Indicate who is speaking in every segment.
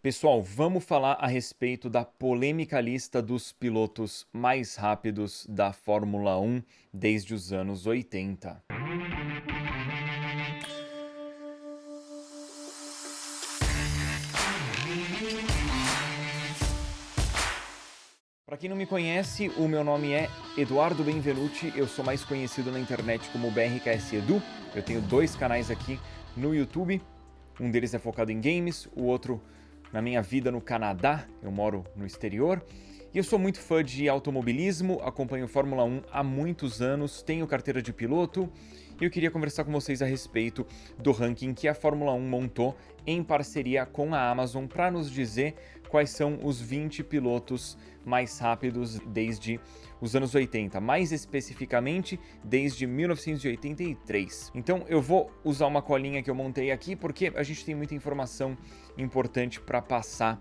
Speaker 1: Pessoal, vamos falar a respeito da polêmica lista dos pilotos mais rápidos da Fórmula 1 desde os anos 80. Para quem não me conhece, o meu nome é Eduardo Benvenuti, eu sou mais conhecido na internet como BRKS Edu. Eu tenho dois canais aqui no YouTube, um deles é focado em games, o outro na minha vida no Canadá, eu moro no exterior. E eu sou muito fã de automobilismo, acompanho Fórmula 1 há muitos anos, tenho carteira de piloto e eu queria conversar com vocês a respeito do ranking que a Fórmula 1 montou em parceria com a Amazon para nos dizer quais são os 20 pilotos mais rápidos desde os anos 80, mais especificamente desde 1983. Então eu vou usar uma colinha que eu montei aqui porque a gente tem muita informação importante para passar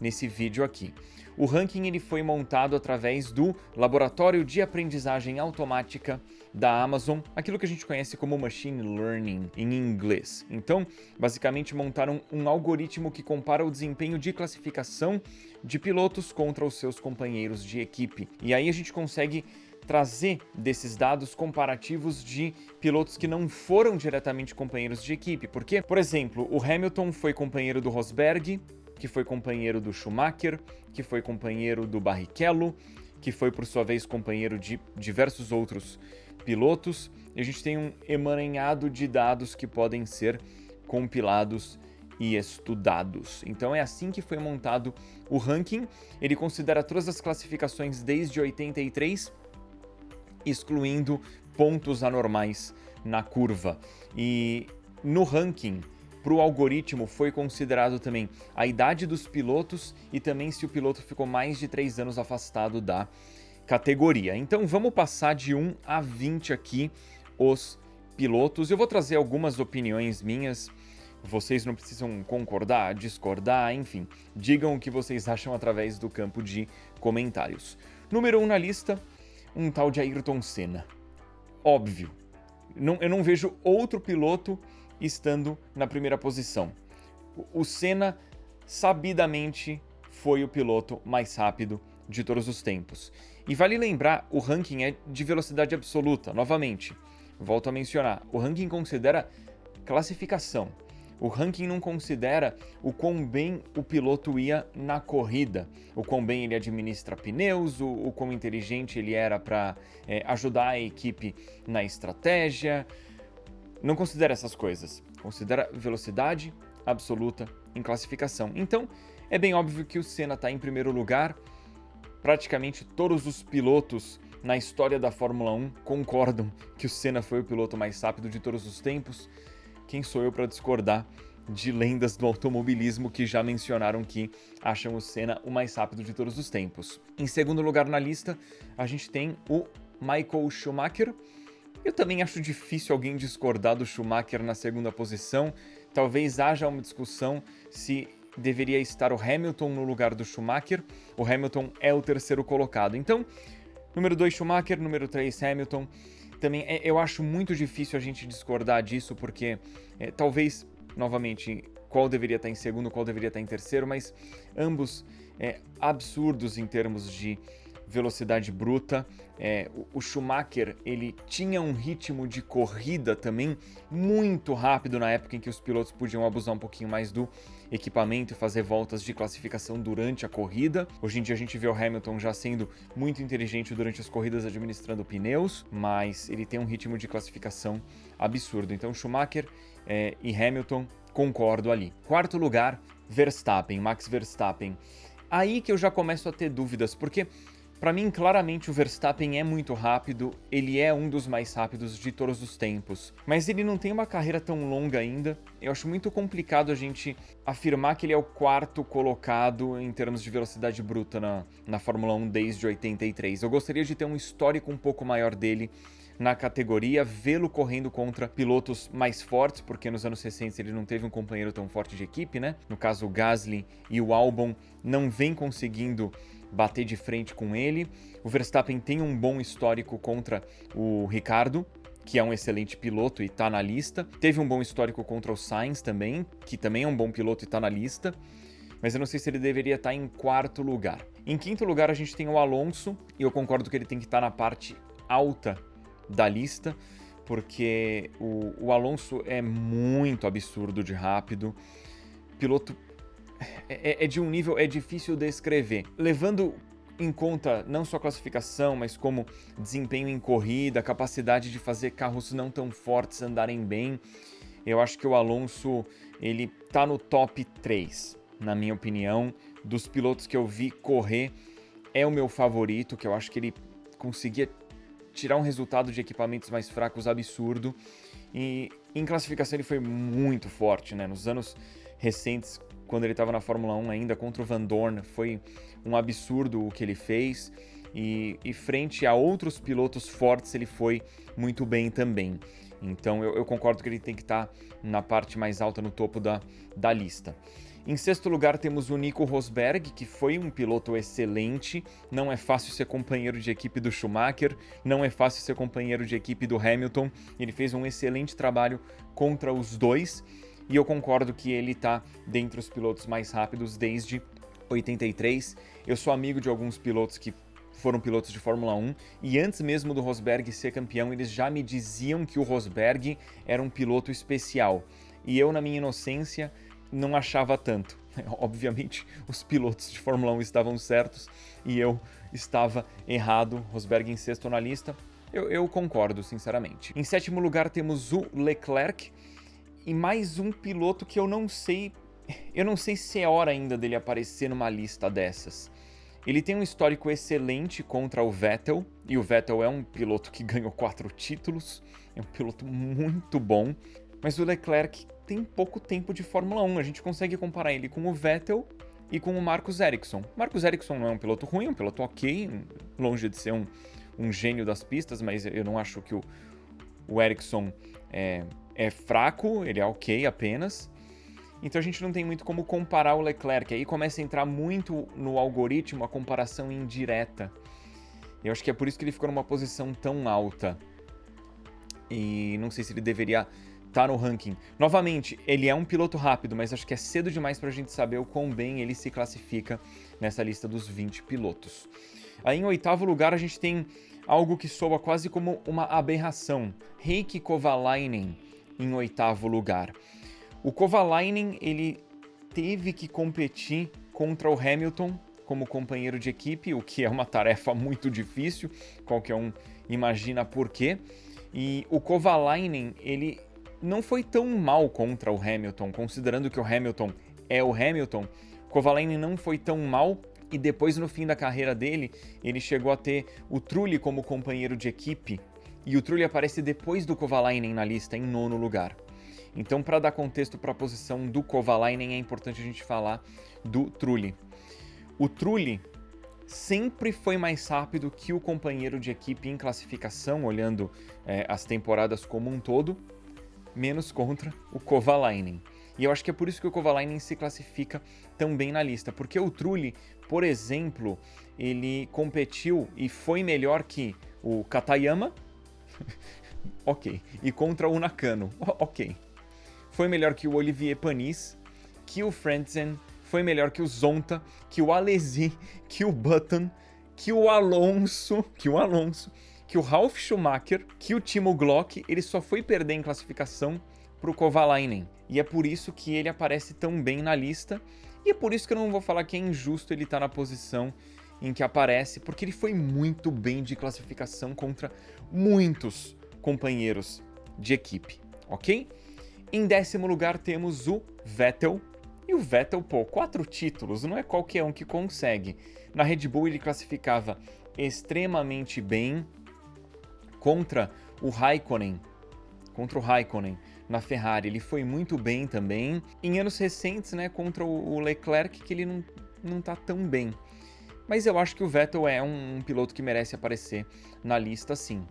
Speaker 1: nesse vídeo aqui. O ranking ele foi montado através do Laboratório de Aprendizagem Automática da Amazon, aquilo que a gente conhece como Machine Learning em inglês. Então, basicamente montaram um algoritmo que compara o desempenho de classificação de pilotos contra os seus companheiros de equipe. E aí a gente consegue trazer desses dados comparativos de pilotos que não foram diretamente companheiros de equipe. Porque, por exemplo, o Hamilton foi companheiro do Rosberg, que foi companheiro do Schumacher, que foi companheiro do Barrichello, que foi por sua vez companheiro de diversos outros pilotos. E a gente tem um emaranhado de dados que podem ser compilados e estudados. Então é assim que foi montado o ranking. Ele considera todas as classificações desde 83, excluindo pontos anormais na curva. E no ranking, para o algoritmo foi considerado também a idade dos pilotos e também se o piloto ficou mais de 3 anos afastado da categoria. Então vamos passar de 1 a 20 aqui os pilotos. Eu vou trazer algumas opiniões minhas, vocês não precisam concordar, discordar, enfim, digam o que vocês acham através do campo de comentários. Número 1 na lista, um tal de Ayrton Senna. Óbvio, eu não vejo outro piloto estando na primeira posição. O Senna sabidamente foi o piloto mais rápido de todos os tempos. E vale lembrar, o ranking é de velocidade absoluta, novamente. Volto a mencionar, o ranking considera classificação. O ranking não considera o quão bem o piloto ia na corrida, o quão bem ele administra pneus, o quão inteligente ele era para ajudar a equipe na estratégia. Não considera essas coisas, considera velocidade absoluta em classificação. Então, é bem óbvio que o Senna está em primeiro lugar. Praticamente todos os pilotos na história da Fórmula 1 concordam que o Senna foi o piloto mais rápido de todos os tempos. Quem sou eu para discordar de lendas do automobilismo que já mencionaram que acham o Senna o mais rápido de todos os tempos? Em segundo lugar na lista, a gente tem o Michael Schumacher. Eu também acho difícil alguém discordar do Schumacher na segunda posição. Talvez haja uma discussão se deveria estar o Hamilton no lugar do Schumacher. O Hamilton é o terceiro colocado. Então, número 2 Schumacher, número 3 Hamilton. Também eu acho muito difícil a gente discordar disso, porque talvez, novamente, qual deveria estar em segundo, qual deveria estar em terceiro, mas ambos absurdos em termos de velocidade bruta. O Schumacher, ele tinha um ritmo de corrida também muito rápido na época em que os pilotos podiam abusar um pouquinho mais do equipamento e fazer voltas de classificação durante a corrida. Hoje em dia a gente vê o Hamilton já sendo muito inteligente durante as corridas administrando pneus, mas ele tem um ritmo de classificação absurdo. Então Schumacher e Hamilton, concordo ali. Quarto lugar, Verstappen, Max Verstappen. Aí que eu já começo a ter dúvidas, porque para mim, claramente, o Verstappen é muito rápido, ele é um dos mais rápidos de todos os tempos, mas ele não tem uma carreira tão longa ainda. Eu acho muito complicado a gente afirmar que ele é o quarto colocado em termos de velocidade bruta na Fórmula 1 desde 83. Eu gostaria de ter um histórico um pouco maior dele na categoria, vê-lo correndo contra pilotos mais fortes, porque nos anos 60 ele não teve um companheiro tão forte de equipe, né? No caso, o Gasly e o Albon não vêm conseguindo bater de frente com ele. O Verstappen tem um bom histórico contra o Ricciardo, que é um excelente piloto e está na lista. Teve um bom histórico contra o Sainz também, que também é um bom piloto e está na lista. mas eu não sei se ele deveria estar em quarto lugar. Em quinto lugar a gente tem o Alonso, e eu concordo que ele tem que estar na parte alta da lista, porque o Alonso é muito absurdo de rápido, piloto é de um nível, é difícil descrever. Levando em conta não só a classificação, mas como desempenho em corrida, capacidade de fazer carros não tão fortes andarem bem, eu acho que o Alonso, ele tá no top 3, na minha opinião. Dos pilotos que eu vi correr, é o meu favorito, que eu acho que ele conseguia tirar um resultado de equipamentos mais fracos absurdo. E em classificação ele foi muito forte, né? Nos anos recentes, quando ele estava na Fórmula 1 ainda, contra o Van Dorn, foi um absurdo o que ele fez. E frente a outros pilotos fortes, ele foi muito bem também. Então eu concordo que ele tem que estar na parte mais alta, no topo da lista. Em sexto lugar temos o Nico Rosberg, que foi um piloto excelente. Não é fácil ser companheiro de equipe do Schumacher, não é fácil ser companheiro de equipe do Hamilton. Ele fez um excelente trabalho contra os dois, e eu concordo que ele está dentre os pilotos mais rápidos desde 83. Eu sou amigo de alguns pilotos que foram pilotos de Fórmula 1, e antes mesmo do Rosberg ser campeão, eles já me diziam que o Rosberg era um piloto especial. E eu, na minha inocência, não achava tanto. Obviamente, os pilotos de Fórmula 1 estavam certos e eu estava errado. Rosberg em sexto na lista. Eu concordo, sinceramente. Em sétimo lugar temos o Leclerc, e mais um piloto que eu não sei se é hora ainda dele aparecer numa lista dessas. Ele tem um histórico excelente contra o Vettel, e o Vettel é um piloto que ganhou 4 títulos, é um piloto muito bom, mas o Leclerc tem pouco tempo de Fórmula 1, a gente consegue comparar ele com o Vettel e com o Marcus Ericsson. Marcus Ericsson não é um piloto ruim, é um piloto ok, longe de ser um gênio das pistas, mas eu não acho que o Ericsson é fraco, ele é ok apenas. Então a gente não tem muito como comparar o Leclerc. Aí começa a entrar muito no algoritmo a comparação indireta. Eu acho que é por isso que ele ficou numa posição tão alta. E não sei se ele deveria estar no ranking. Novamente, ele é um piloto rápido, mas acho que é cedo demais pra gente saber o quão bem ele se classifica nessa lista dos 20 pilotos. Aí em oitavo lugar a gente tem algo que soa quase como uma aberração. Heikki Kovalainen em oitavo lugar. O Kovalainen, ele teve que competir contra o Hamilton como companheiro de equipe, o que é uma tarefa muito difícil, qualquer um imagina por quê. E o Kovalainen, ele não foi tão mal contra o Hamilton, considerando que o Hamilton é o Hamilton. O Kovalainen não foi tão mal, e depois no fim da carreira dele, ele chegou a ter o Trulli como companheiro de equipe, e o Trulli aparece depois do Kovalainen na lista, em nono lugar. Então, para dar contexto para a posição do Kovalainen, é importante a gente falar do Trulli. O Trulli sempre foi mais rápido que o companheiro de equipe em classificação, olhando as temporadas como um todo, menos contra o Kovalainen. E eu acho que é por isso que o Kovalainen se classifica tão bem na lista, porque o Trulli, por exemplo, ele competiu e foi melhor que o Katayama, ok, e contra o Nakano, ok. Foi melhor que o Olivier Panis, que o Frentzen, foi melhor que o Zonta, que o Alesi, que o Button, que o Alonso, que o Ralf Schumacher, que o Timo Glock. Ele só foi perder em classificação pro Kovalainen. E é por isso que ele aparece tão bem na lista, e é por isso que eu não vou falar que é injusto ele estar na posição em que aparece, porque ele foi muito bem de classificação contra muitos companheiros de equipe, ok? Em décimo lugar temos o Vettel. E o Vettel, 4 títulos, não é qualquer um que consegue. Na Red Bull ele classificava extremamente bem contra o Raikkonen. Na Ferrari ele foi muito bem também. Em anos recentes, né, contra o Leclerc, que ele não tá tão bem. Mas eu acho que o Vettel é um piloto que merece aparecer na lista, sim.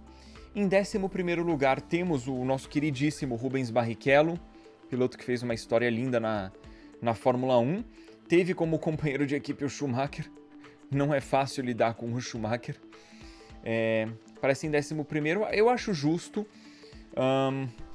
Speaker 1: Em 11º lugar temos o nosso queridíssimo Rubens Barrichello, piloto que fez uma história linda na Fórmula 1. Teve como companheiro de equipe o Schumacher. Não é fácil lidar com o Schumacher. Parece em 11º. Eu acho justo.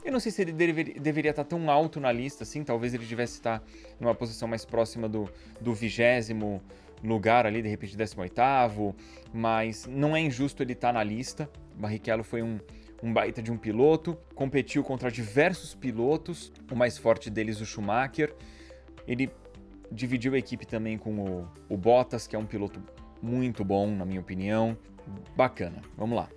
Speaker 1: Eu não sei se ele deveria estar tão alto na lista, assim, talvez ele devesse estar numa posição mais próxima do 20º lugar ali, de repente 18º, mas não é injusto ele estar na lista. Barrichello foi um baita de um piloto, competiu contra diversos pilotos, o mais forte deles o Schumacher. Ele dividiu a equipe também com o Bottas, que é um piloto muito bom, na minha opinião. Bacana, vamos lá.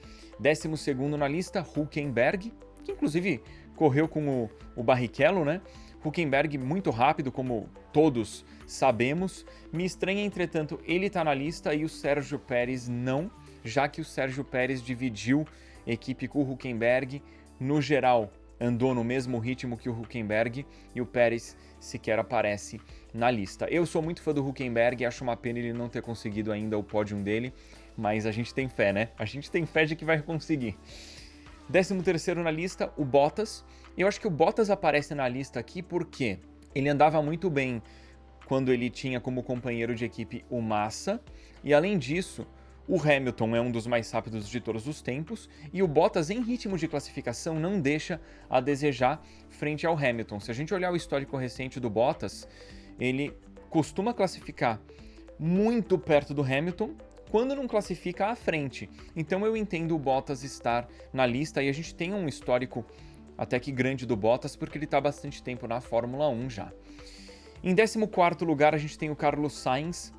Speaker 1: 12º na lista, Hülkenberg, que inclusive correu com o Barrichello, né? Hülkenberg muito rápido, como todos sabemos. Me estranha, entretanto, ele tá na lista e o Sérgio Pérez não, já que o Sérgio Pérez dividiu equipe com o Hülkenberg. No geral, andou no mesmo ritmo que o Hülkenberg e o Pérez sequer aparece na lista. Eu sou muito fã do Hülkenberg e acho uma pena ele não ter conseguido ainda o pódio dele, mas a gente tem fé, né? A gente tem fé de que vai conseguir. 13º na lista, o Bottas. Eu acho que o Bottas aparece na lista aqui porque ele andava muito bem quando ele tinha como companheiro de equipe o Massa, e além disso, o Hamilton é um dos mais rápidos de todos os tempos, e o Bottas em ritmo de classificação não deixa a desejar frente ao Hamilton. Se a gente olhar o histórico recente do Bottas, ele costuma classificar muito perto do Hamilton, quando não classifica à frente. Então eu entendo o Bottas estar na lista, e a gente tem um histórico até que grande do Bottas, porque ele está há bastante tempo na Fórmula 1 já. Em 14º lugar a gente tem o Carlos Sainz,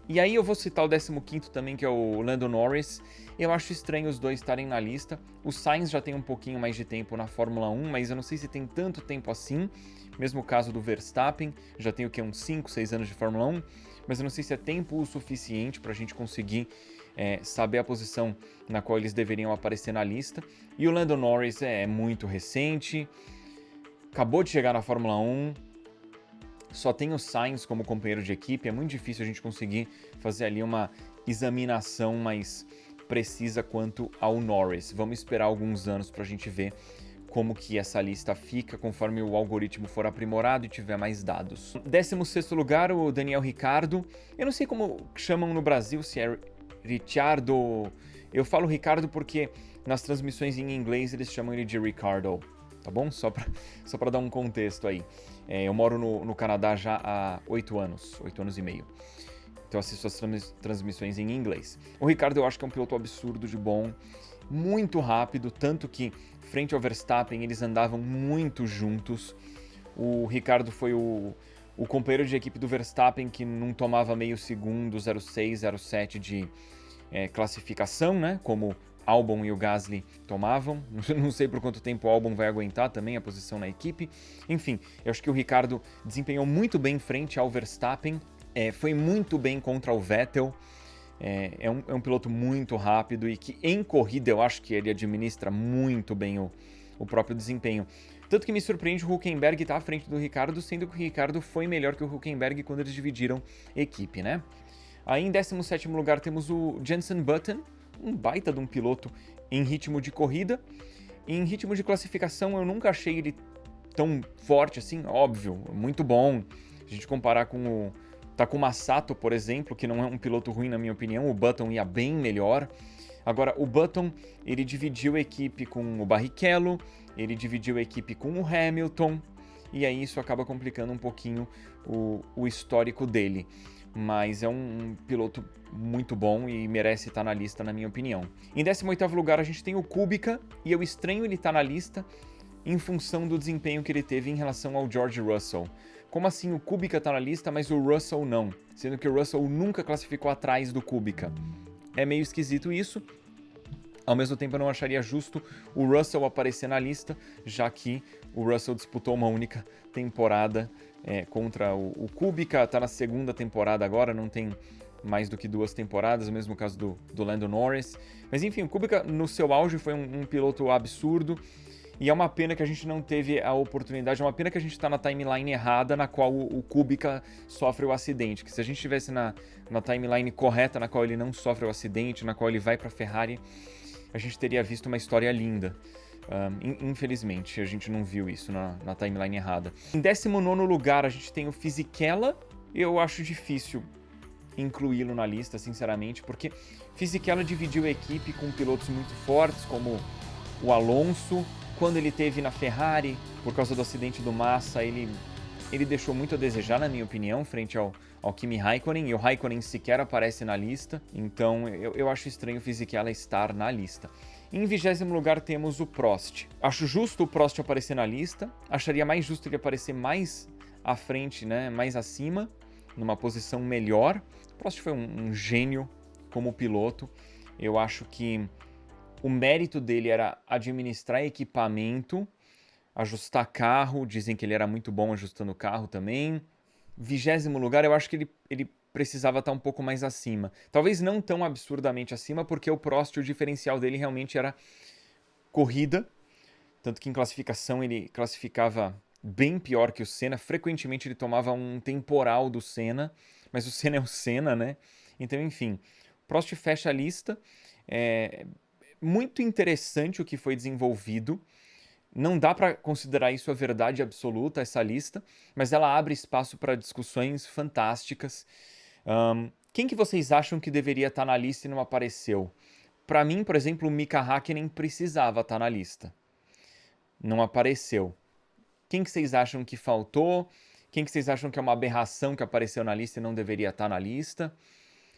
Speaker 1: e aí eu vou citar o 15º também, que é o Lando Norris. Eu acho estranho os dois estarem na lista. O Sainz já tem um pouquinho mais de tempo na Fórmula 1, mas eu não sei se tem tanto tempo assim. Mesmo caso do Verstappen, já tem o que, uns 5, 6 anos de Fórmula 1, mas eu não sei se é tempo o suficiente para a gente conseguir saber a posição na qual eles deveriam aparecer na lista. E o Lando Norris é muito recente, acabou de chegar na Fórmula 1, só tem o Sainz como companheiro de equipe, é muito difícil a gente conseguir fazer ali uma examinação mais precisa quanto ao Norris. Vamos esperar alguns anos para a gente ver como que essa lista fica conforme o algoritmo for aprimorado e tiver mais dados. 16º lugar, o Daniel Ricciardo. Eu não sei como chamam no Brasil, se é Ricciardo. Eu falo Ricardo porque nas transmissões em inglês eles chamam ele de Ricardo, tá bom? Só para dar um contexto aí. Eu moro no Canadá já há 8 anos e meio. Então eu assisto as transmissões em inglês. O Ricardo eu acho que é um piloto absurdo de bom, muito rápido, tanto que frente ao Verstappen eles andavam muito juntos. O Ricardo foi o companheiro de equipe do Verstappen que não tomava meio segundo, 0,6, 0,7 de classificação, né? Como Albon e o Gasly tomavam. Não sei por quanto tempo o Albon vai aguentar também a posição na equipe. Enfim, eu acho que o Ricardo desempenhou muito bem frente ao Verstappen, foi muito bem contra o Vettel. É um piloto muito rápido e que em corrida eu acho que ele administra muito bem o próprio desempenho. Tanto que me surpreende o Hülkenberg estar à frente do Ricardo, sendo que o Ricardo foi melhor que o Hülkenberg quando eles dividiram equipe, né? Aí em 17º lugar temos o Jenson Button, um baita de um piloto em ritmo de corrida. Em ritmo de classificação eu nunca achei ele tão forte assim, óbvio, muito bom. Se a gente comparar com o Takuma Sato, por exemplo, que não é um piloto ruim na minha opinião, o Button ia bem melhor. Agora, o Button, ele dividiu a equipe com o Barrichello, ele dividiu a equipe com o Hamilton, e aí isso acaba complicando um pouquinho o histórico dele. Mas é um piloto muito bom e merece estar na lista, na minha opinião. Em 18º lugar, a gente tem o Kubica, e eu estranho ele estar na lista em função do desempenho que ele teve em relação ao George Russell. Como assim o Kubica está na lista, mas o Russell não? Sendo que o Russell nunca classificou atrás do Kubica. É meio esquisito isso. Ao mesmo tempo, eu não acharia justo o Russell aparecer na lista, já que o Russell disputou uma única temporada contra o Kubica. Está na segunda temporada agora, não tem mais do que 2 temporadas, o mesmo caso do Lando Norris. Mas enfim, o Kubica no seu auge foi um piloto absurdo. E é uma pena que a gente não teve a oportunidade, é uma pena que a gente está na timeline errada, na qual o Kubica sofre o acidente. Que se a gente estivesse na timeline correta, na qual ele não sofre o acidente, na qual ele vai para a Ferrari, a gente teria visto uma história linda. Infelizmente, a gente não viu isso na timeline errada. Em 19º lugar, a gente tem o Fisichella. Eu acho difícil incluí-lo na lista, sinceramente, porque Fisichella dividiu a equipe com pilotos muito fortes, como o Alonso, quando ele teve na Ferrari, por causa do acidente do Massa, ele deixou muito a desejar, na minha opinião, frente ao Kimi Raikkonen, e o Raikkonen sequer aparece na lista, então eu acho estranho o Fisichella estar na lista. Em 20º lugar temos o Prost. Acho justo o Prost aparecer na lista, acharia mais justo ele aparecer mais à frente, né, mais acima, numa posição melhor. O Prost foi um gênio como piloto. Eu acho que o mérito dele era administrar equipamento, ajustar carro, dizem que ele era muito bom ajustando o carro também. 20º lugar, eu acho que ele precisava estar um pouco mais acima. Talvez não tão absurdamente acima, porque o Prost, o diferencial dele realmente era corrida, tanto que em classificação ele classificava bem pior que o Senna. Frequentemente ele tomava um temporal do Senna, mas o Senna é o Senna, né? Então, enfim, Prost fecha a lista. É muito interessante o que foi desenvolvido. Não dá para considerar isso a verdade absoluta, essa lista, mas ela abre espaço para discussões fantásticas. Quem que vocês acham que deveria estar na lista e não apareceu? Para mim, por exemplo, o Mika Häkkinen precisava estar na lista. Não apareceu. Quem que vocês acham que faltou? Quem que vocês acham que é uma aberração que apareceu na lista e não deveria estar na lista?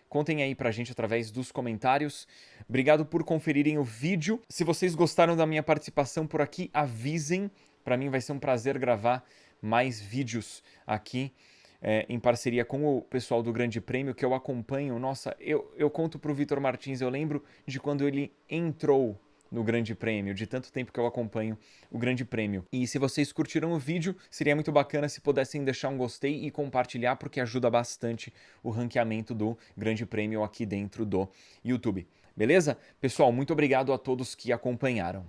Speaker 1: Contem aí pra gente através dos comentários. Obrigado por conferirem o vídeo. Se vocês gostaram da minha participação por aqui, avisem. Pra mim vai ser um prazer gravar mais vídeos aqui em parceria com o pessoal do Grande Prêmio, que eu acompanho. Nossa, eu conto pro Vitor Martins, eu lembro de quando ele entrou no Grande Prêmio, de tanto tempo que eu acompanho o Grande Prêmio. E se vocês curtiram o vídeo, seria muito bacana se pudessem deixar um gostei e compartilhar, porque ajuda bastante o ranqueamento do Grande Prêmio aqui dentro do YouTube. Beleza? Pessoal, muito obrigado a todos que acompanharam.